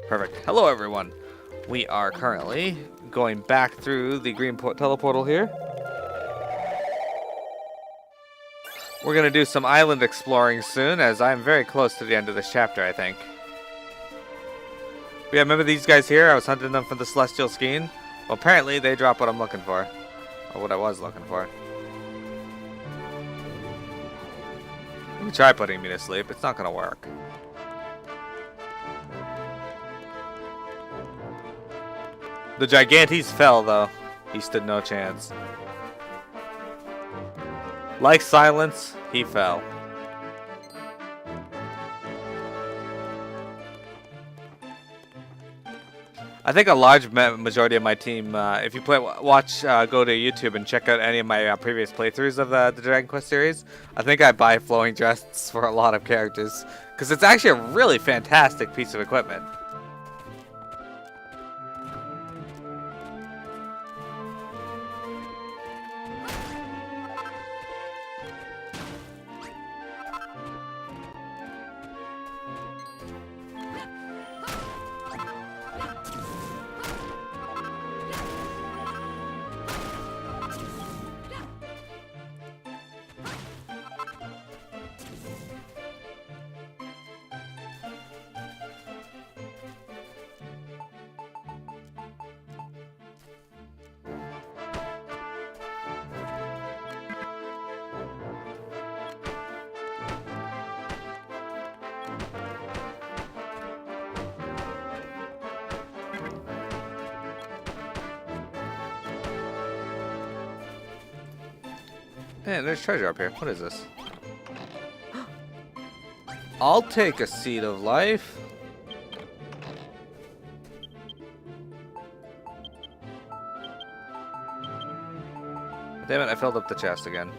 Perfect. Hello, everyone. We are currently going back through the green teleportal here. We're going to do some island exploring soon, as I'm very close to the end of this chapter, I think. Yeah, remember these guys here? I was hunting them for the Celestial Skein. Well, apparently they drop what I'm looking for. Or what I was looking for. You can try putting me to sleep. It's not going to work. The Gigantes fell, though. He stood no chance. Like silence, he fell. I think a large majority of my team, if you go to YouTube and check out any of my previous playthroughs of the Dragon Quest series, I think I buy flowing dresses for a lot of characters. Because it's actually a really fantastic piece of equipment. Man, there's treasure up here. What is this? I'll take a seed of life. Damn it, I filled up the chest again.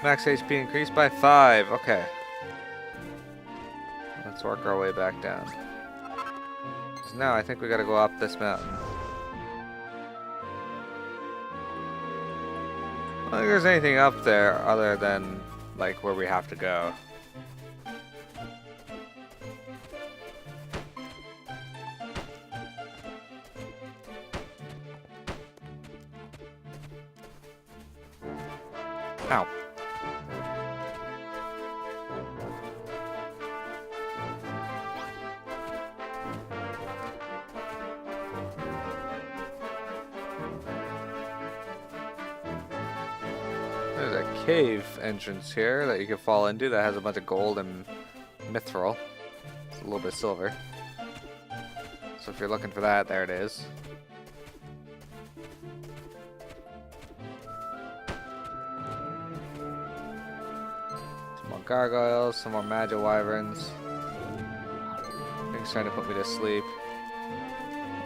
Max HP increased by 5. Okay. Let's work our way back down. So now I think we gotta go up this mountain. I don't think there's anything up there other than, like, where we have to go. Ow. There's a cave entrance here that you can fall into that has a bunch of gold and mithril. It's a little bit of silver. So if you're looking for that, there it is. Some more gargoyles, some more magic wyverns. Thing's trying to put me to sleep.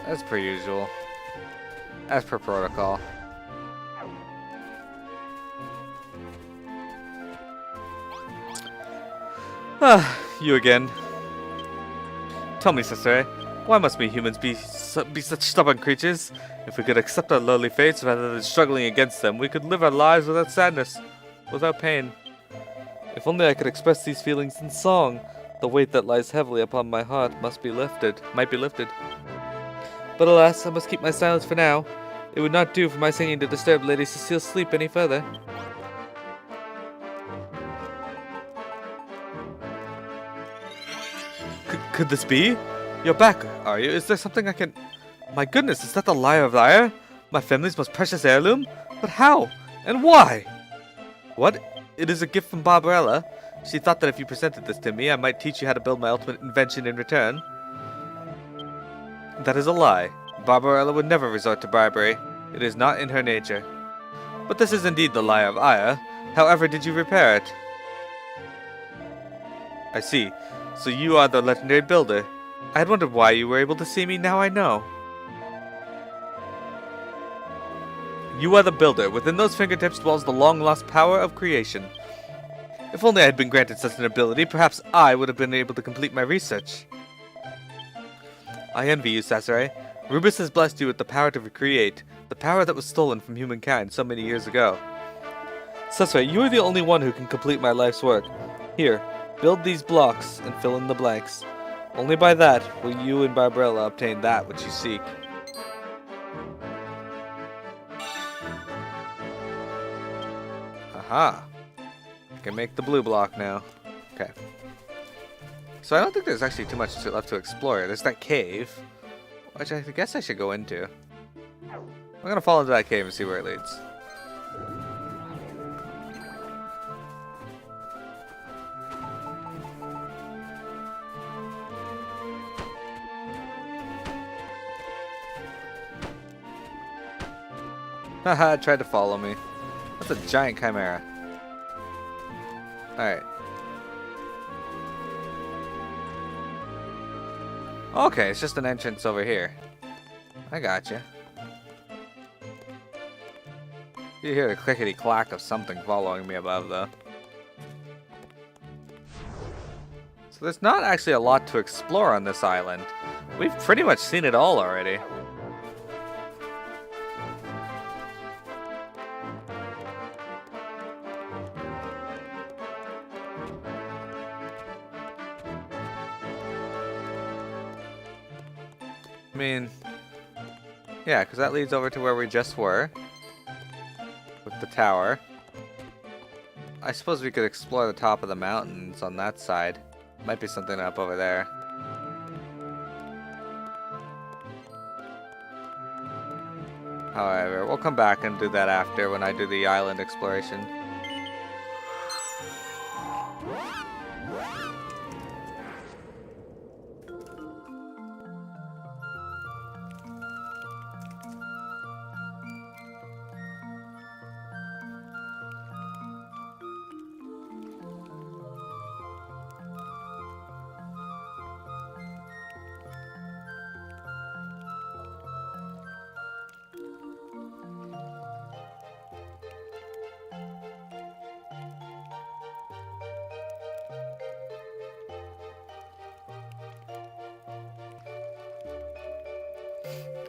As per usual. As per protocol. You again. Tell me, sister, why must we humans be such stubborn creatures? If we could accept our lowly fates rather than struggling against them, we could live our lives without sadness, without pain. If only I could express these feelings in song, the weight that lies heavily upon my heart might be lifted. But alas, I must keep my silence for now. It would not do for my singing to disturb Lady Cecile's sleep any further. Could this be? You're back, are you? Is there something I can... My goodness, is that the Lyre of Lyre? My family's most precious heirloom? But how? And why? What? It is a gift from Barbarella? She thought that if you presented this to me, I might teach you how to build my ultimate invention in return. That is a lie. Barbarella would never resort to bribery. It is not in her nature. But this is indeed the Lyre of Ire. However did you repair it? I see. So you are the legendary builder. I had wondered why you were able to see me, now I know. You are the builder. Within those fingertips dwells the long-lost power of creation. If only I had been granted such an ability, perhaps I would have been able to complete my research. I envy you, Sasori. Rubus has blessed you with the power to recreate, the power that was stolen from humankind so many years ago. Sasori, you are the only one who can complete my life's work. Here, build these blocks and fill in the blanks. Only by that will you and Barbarella obtain that which you seek. Aha! I can make the blue block now. Okay. So I don't think there's actually too much left to explore. There's that cave, which I guess I should go into. I'm gonna fall into that cave and see where it leads. Haha, it tried to follow me. That's a giant chimera. Alright. Okay, it's just an entrance over here. I gotcha. You hear the clickety-clack of something following me above, though. So there's not actually a lot to explore on this island. We've pretty much seen it all already. I mean, yeah, because that leads over to where we just were. With the tower. I suppose we could explore the top of the mountains on that side. Might be something up over there. However, we'll come back and do that after when I do the island exploration.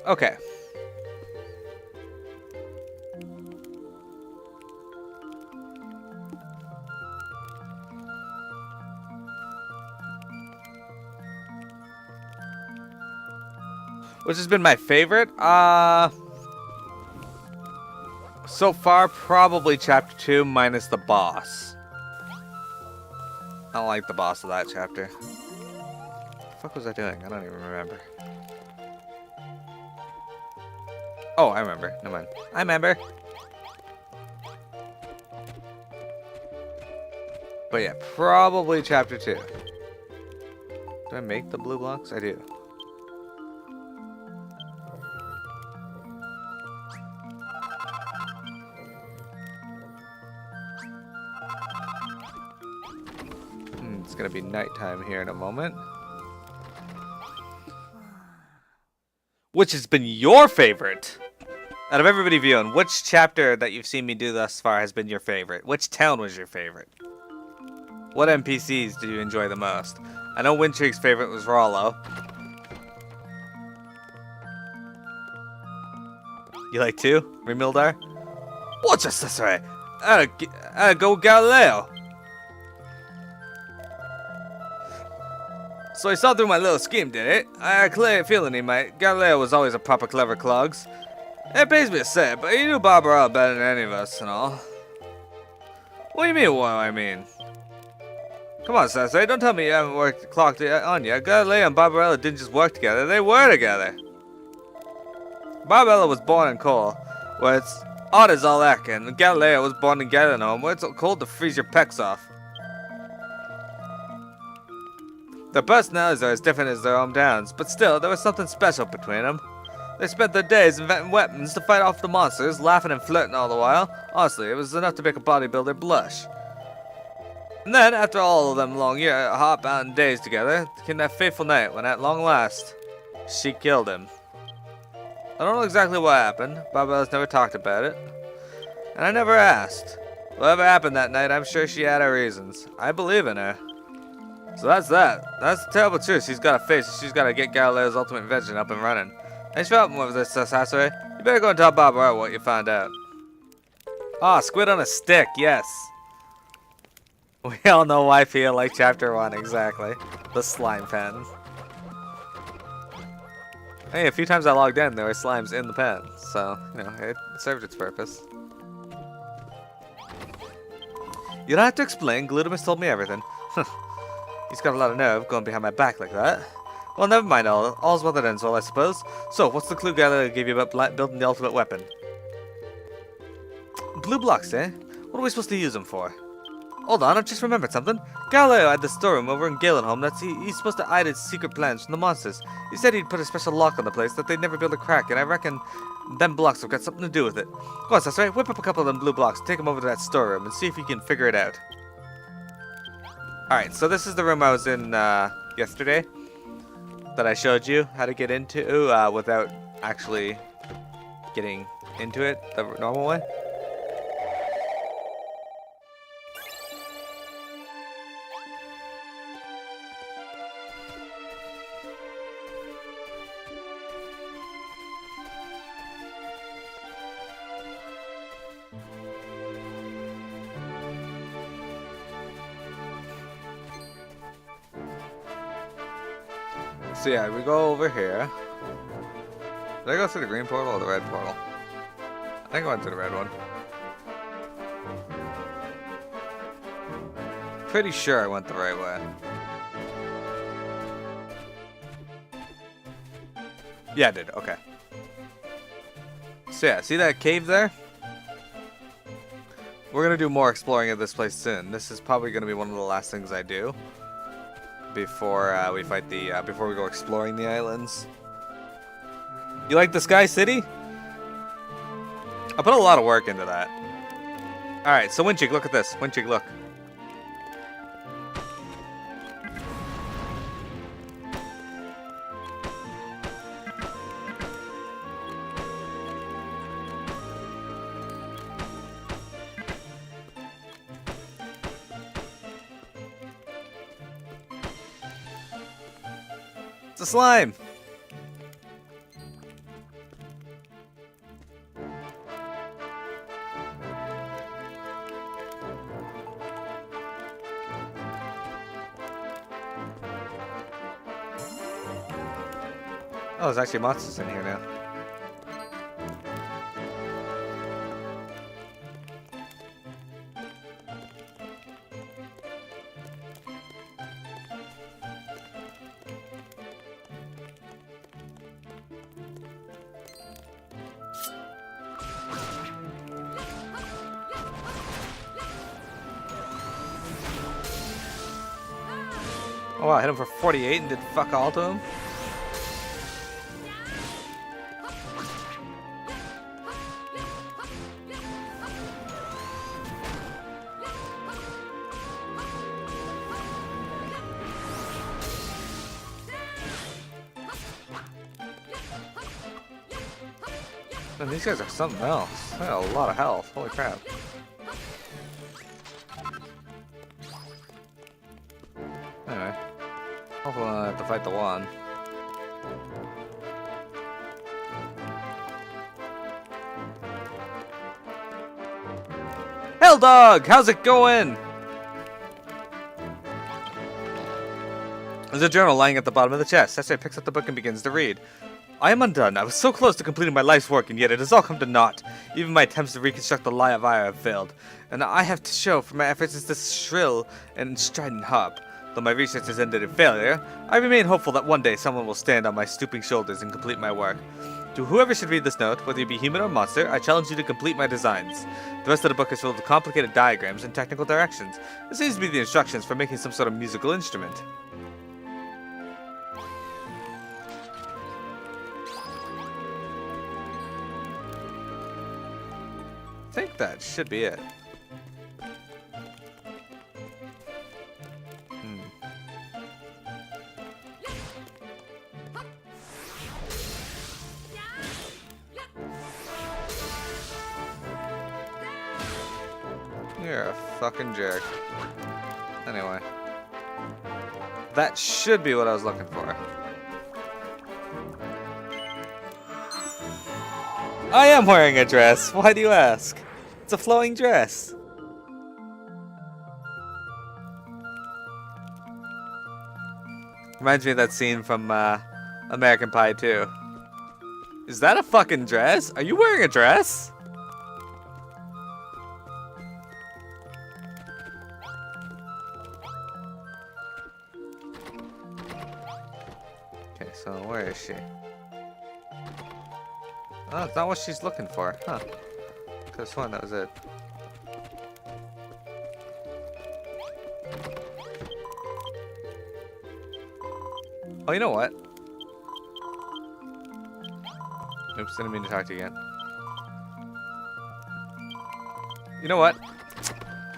Okay. Which has been my favorite? So far, probably chapter 2 minus the boss. I don't like the boss of that chapter. What the fuck was I doing? I don't even remember. Oh, I remember. Never mind. I remember. But yeah, probably chapter 2. Do I make the blue blocks? I do. It's gonna be nighttime here in a moment. Which has been your favorite? Out of everybody viewing, which chapter that you've seen me do thus far has been your favorite? Which town was your favorite? What NPCs do you enjoy the most? I know Windshriek's favorite was Rollo. You like two? Remildar? What's this way? Go Galaleo. So he saw through my little scheme, did it? I had a clear feeling he might. Galaleo was always a proper clever clogs. It pays me to say it, but he knew Barbarella better than any of us and all. What do you mean, what do I mean? Come on, Sensei, don't tell me you haven't clocked it on yet. Galaleo and Barbarella didn't just work together, they were together. Barbarella was born in Cole, where it's hot as all heck, and Galaleo was born in Galanome, where it's cold to freeze your pecs off. Their personalities are as different as their hometowns, but still, there was something special between them. They spent their days inventing weapons to fight off the monsters, laughing and flirting all the while. Honestly, it was enough to make a bodybuilder blush. And then, after all of them long years, hot-bound days together, came that fateful night when, at long last, she killed him. I don't know exactly what happened. Barbarella's never talked about it. And I never asked. Whatever happened that night, I'm sure she had her reasons. I believe in her. So that's that. That's the terrible truth she's got to face. She's got to get Galaleo's ultimate invention up and running. Thanks for helping with this, Sasori. You better go and tell Barbarella what you found out. Ah, squid on a stick, yes. We all know why I feel like chapter 1, exactly. The slime pen. Hey, a few times I logged in, there were slimes in the pen, so, you know, it served its purpose. You don't have to explain, Gluteus told me everything. He's got a lot of nerve going behind my back like that. Well, never mind, all's well that ends well, I suppose. So, what's the clue Galaleo gave you about building the ultimate weapon? Blue blocks, eh? What are we supposed to use them for? Hold on, I've just remembered something. Galileo had the storeroom over in Galenholm he's supposed to hide his secret plans from the monsters. He said he'd put a special lock on the place that they'd never be able to crack, and I reckon them blocks have got something to do with it. Go on, Sasori, whip up a couple of them blue blocks, take them over to that storeroom, and see if you can figure it out. Alright, so this is the room I was in yesterday that I showed you how to get into without actually getting into it the normal way. So yeah, we go over here. Did I go through the green portal or the red portal? I think I went through the red one. Pretty sure I went the right way. Yeah, I did. Okay. So yeah, see that cave there? We're gonna do more exploring of this place soon. This is probably gonna be one of the last things I do before we fight the before we go exploring the islands. You like the Sky City? I put a lot of work into that. Alright, so Winchig, look at this. Winchig, look. It's a slime! Oh, there's actually monsters in here now. Oh wow, I hit him for 48 and did fuck all to him? Man, these guys are something else. They got a lot of health. Holy crap. Anyway. Hopefully I don't have to fight the one. Hell Dog! How's it going? There's a journal lying at the bottom of the chest. Sasori picks up the book and begins to read. I am undone. I was so close to completing my life's work, and yet it has all come to naught. Even my attempts to reconstruct the Lie of Ire have failed. And I have to show for my efforts is this shrill and strident harp. Though my research has ended in failure, I remain hopeful that one day someone will stand on my stooping shoulders and complete my work. To whoever should read this note, whether you be human or monster, I challenge you to complete my designs. The rest of the book is filled with complicated diagrams and technical directions. This seems to be the instructions for making some sort of musical instrument. I think that should be it. You're a fucking jerk. Anyway. That should be what I was looking for. I am wearing a dress. Why do you ask? It's a flowing dress. Reminds me of that scene from American Pie 2. Is that a fucking dress? Are you wearing a dress? Okay, so where is she? Oh, it's not what she's looking for. Huh. Could've sworn that was it. Oh, you know what? Oops, didn't mean to talk to you again. You know what?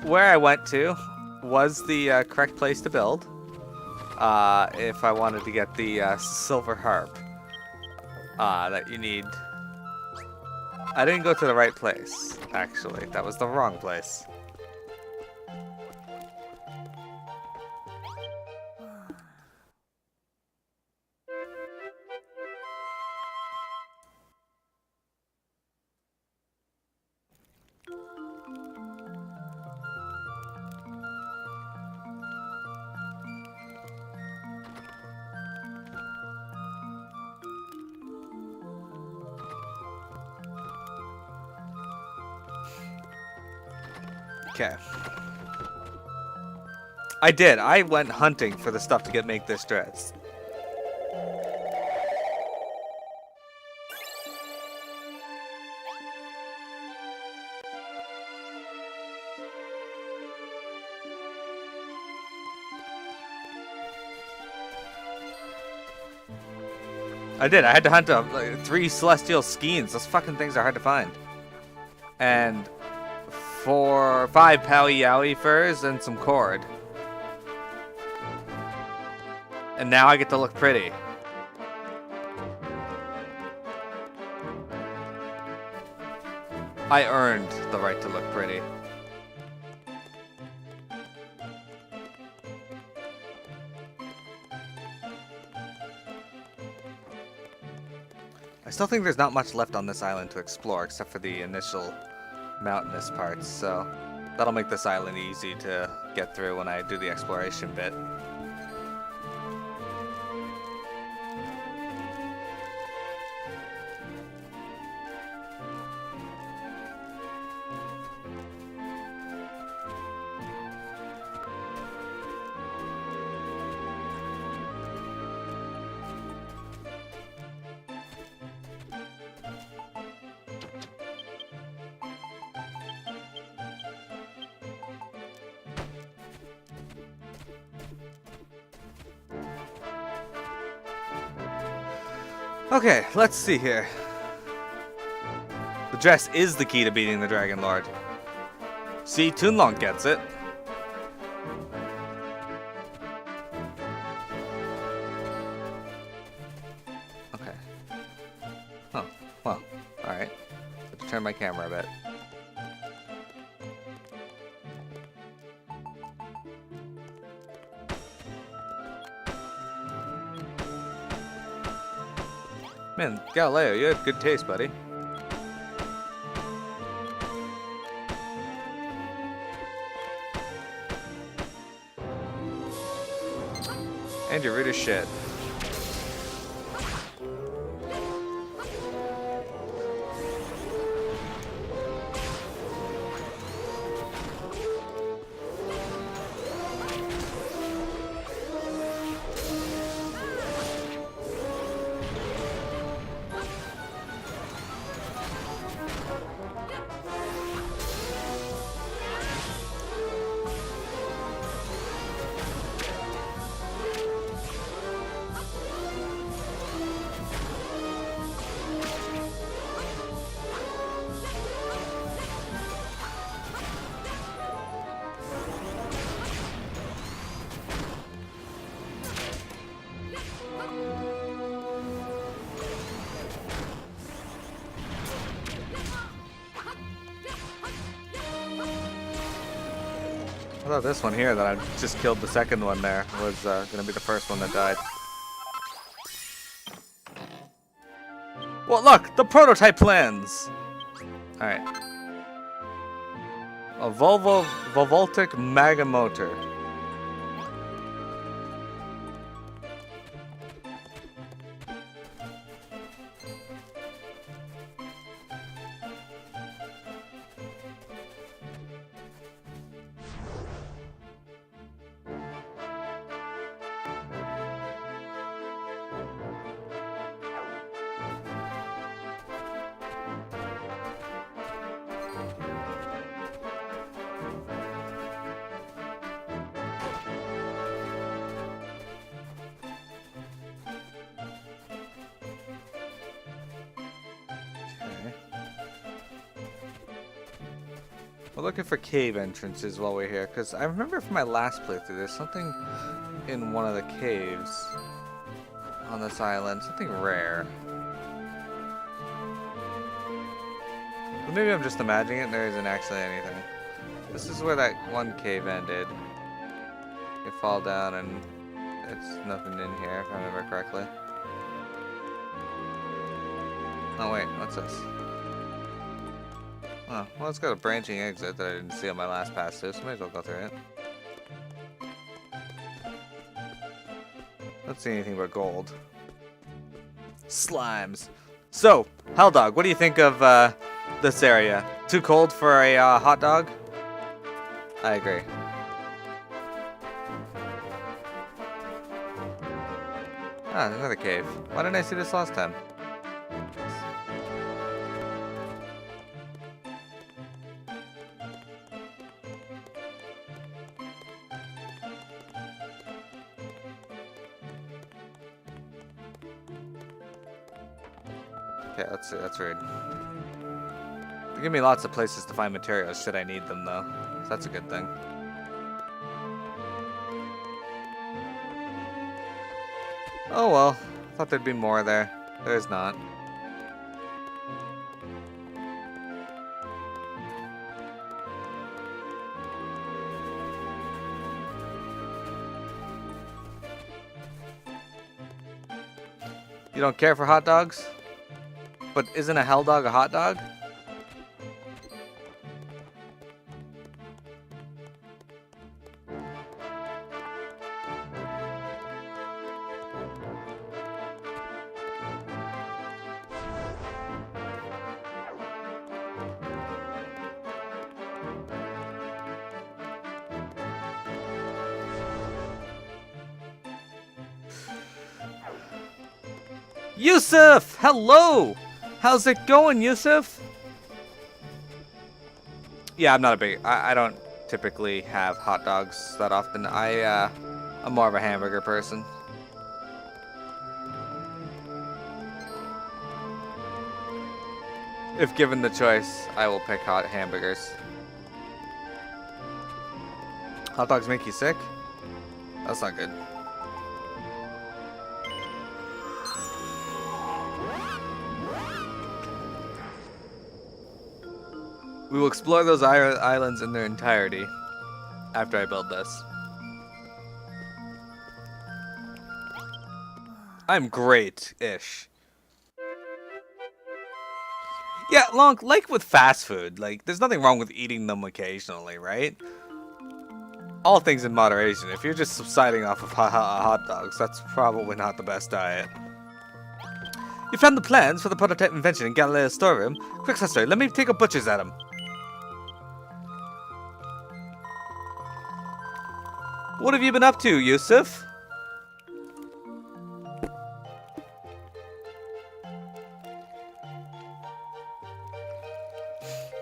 Where I went to was the correct place to build. If I wanted to get the silver harp that you need. I didn't go to the right place, actually. That was the wrong place. Okay. I did. I went hunting for the stuff to make this dress. I did. I had to hunt up like 3 celestial skeins. Those fucking things are hard to find. And 5 Powie Yowie furs and some cord. And now I get to look pretty. I earned the right to look pretty. I still think there's not much left on this island to explore except for the initial mountainous parts, so that'll make this island easy to get through when I do the exploration bit. Okay, let's see here. The dress is the key to beating the Dragon Lord. See, Toonlong gets it. Okay. Oh, well, alright. Let's turn my camera a bit. Man, Galaleo, you have good taste, buddy. And you're rude as shit. I thought this one here that I just killed the second one there was gonna be the first one that died. Well, look, the prototype plans. All right, a Volvoltic Mega Motor. We're looking for cave entrances while we're here, because I remember from my last playthrough, there's something in one of the caves on this island, something rare. But maybe I'm just imagining it and there isn't actually anything. This is where that one cave ended. You fall down and it's nothing in here, if I remember correctly. Oh wait, what's this? Oh, well, it's got a branching exit that I didn't see on my last pass through, so may as well go through it. Don't see anything but gold. Slimes. So, Helldog, what do you think of this area? Too cold for a hot dog? I agree. Ah, another cave. Why didn't I see this last time? Okay, let's see, let's read. They give me lots of places to find materials should I need them though. So that's a good thing. Oh well, thought there'd be more there. There's not. You don't care for hot dogs? But isn't a hell dog a hot dog? Yusuf! Hello! How's it going, Yusuf? Yeah, I'm not a big... I don't typically have hot dogs that often. I'm more of a hamburger person. If given the choice, I will pick hot hamburgers. Hot dogs make you sick? That's not good. We will explore those islands in their entirety after I build this. I'm great-ish. Yeah, like with fast food, like, there's nothing wrong with eating them occasionally, right? All things in moderation. If you're just subsiding off of hot dogs, that's probably not the best diet. You found the plans for the prototype invention in Galileo's storeroom? Quick, sister, let me take a butcher's at him. What have you been up to, Yusuf?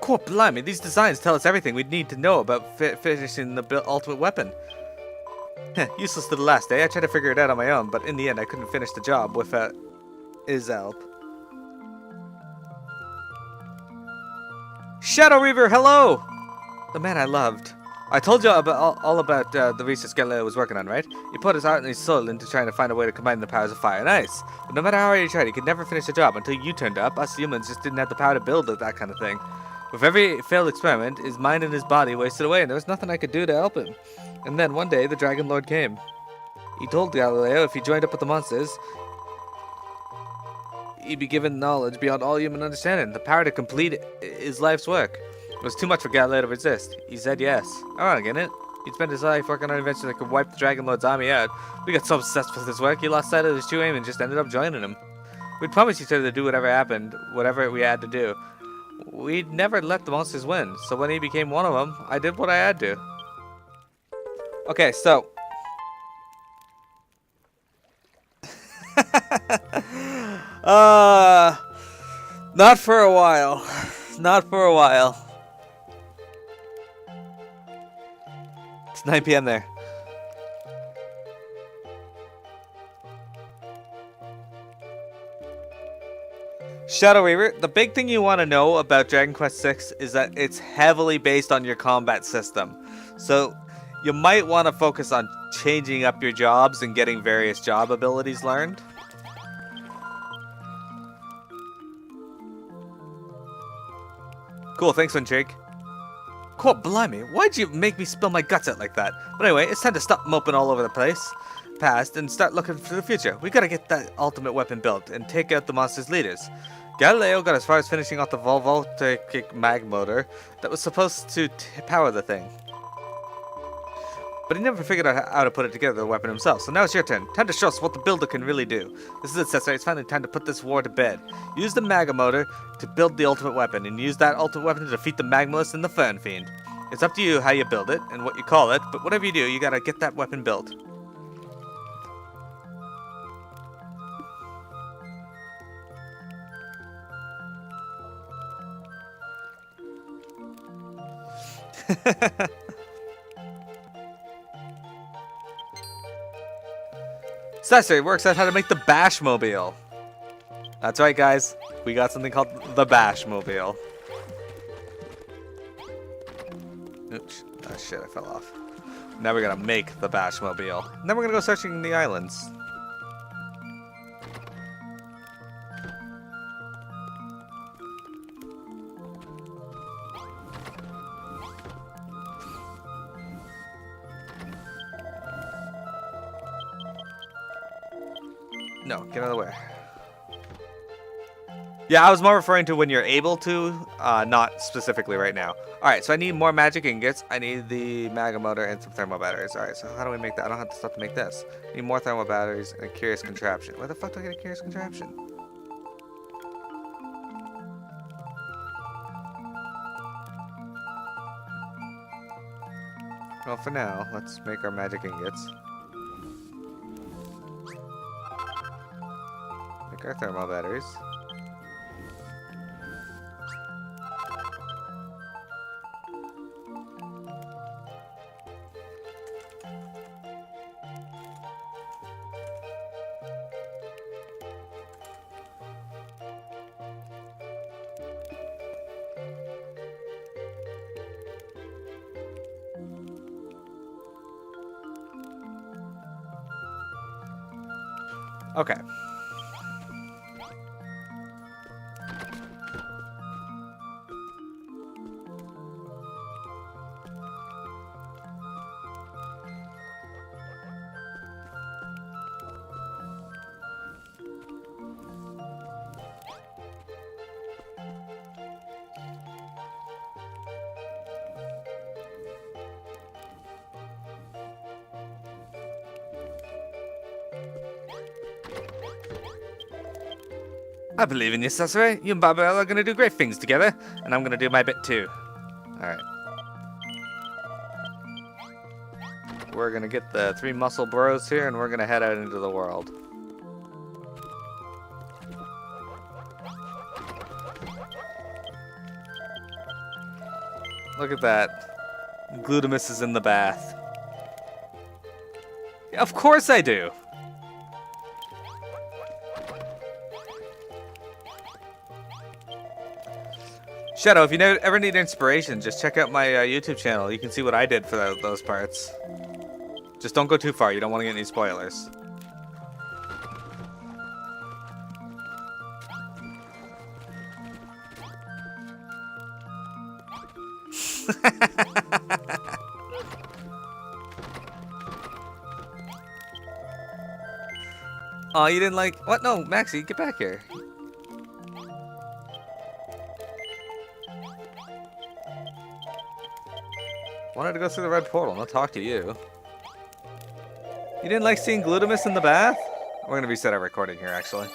Cool, blimey, these designs tell us everything we'd need to know about finishing the ultimate weapon. Useless to the last day. I tried to figure it out on my own, but in the end I couldn't finish the job without his help. Shadow Reaver, hello! The man I loved. I told you about all about the research Galaleo was working on, right? He put his heart and his soul into trying to find a way to combine the powers of fire and ice. But no matter how hard he tried, he could never finish the job until you turned up. Us humans just didn't have the power to build that kind of thing. With every failed experiment, his mind and his body wasted away, and there was nothing I could do to help him. And then, one day, the Dragon Lord came. He told Galaleo if he joined up with the monsters, he'd be given knowledge beyond all human understanding, the power to complete his life's work. It was too much for Galaleo to resist. He said yes. Ironic, isn't it? He'd spent his life working on inventions that could wipe the Dragon Lord's army out. We got so obsessed with his work, he lost sight of his true aim and just ended up joining him. We'd promised each other to do whatever happened, whatever we had to do. We'd never let the monsters win, so when he became one of them, I did what I had to. Okay, so... not for a while. Not for a while. It's 9 p.m. there. Shadow Reaver, the big thing you want to know about Dragon Quest VI is that it's heavily based on your combat system. So you might want to focus on changing up your jobs and getting various job abilities learned. Cool, thanks, Winchig. Cool, blimey, why'd you make me spill my guts out like that? But anyway, it's time to stop moping all over the place, past, and start looking for the future. We gotta get that ultimate weapon built and take out the monster's leaders. Galileo got as far as finishing off the volvoltaic mag motor that was supposed to power the thing. But he never figured out how to put it together, the weapon himself. So now it's your turn. Time to show us what the builder can really do. This is it, Cesare. It's finally time to put this war to bed. Use the Maga motor to build the ultimate weapon, and use that ultimate weapon to defeat the Magmalist and the Fern Fiend. It's up to you how you build it and what you call it, but whatever you do, you gotta get that weapon built. Cesare works out how to make the Bashmobile. That's right, guys. We got something called the Bashmobile. Oops. Oh shit, I fell off. Now we're gonna make the Bashmobile. And then we're gonna go searching the islands. No, get out of the way. Yeah, I was more referring to when you're able to, not specifically right now. Alright, so I need more magic ingots. I need the Maga motor and some thermal batteries. Alright, so how do we make that? I don't have the stuff to make this. I need more thermal batteries and a curious contraption. Where the fuck do I get a curious contraption? Well, for now, let's make our magic ingots. Make our thermal batteries. Okay. I believe in you, Cesare. You and Barbell are gonna do great things together, and I'm gonna do my bit too. Alright. We're gonna get the 3 muscle bros here, and we're gonna head out into the world. Look at that. Glutamus is in the bath. Yeah, of course I do! Shadow, if you ever need inspiration, just check out my YouTube channel. You can see what I did for those parts. Just don't go too far. You don't want to get any spoilers. Oh, you didn't like... What? No, Maxie, get back here. Wanted to go through the red portal, not talk to you. You didn't like seeing Glutamus in the bath? We're gonna reset our recording here, actually.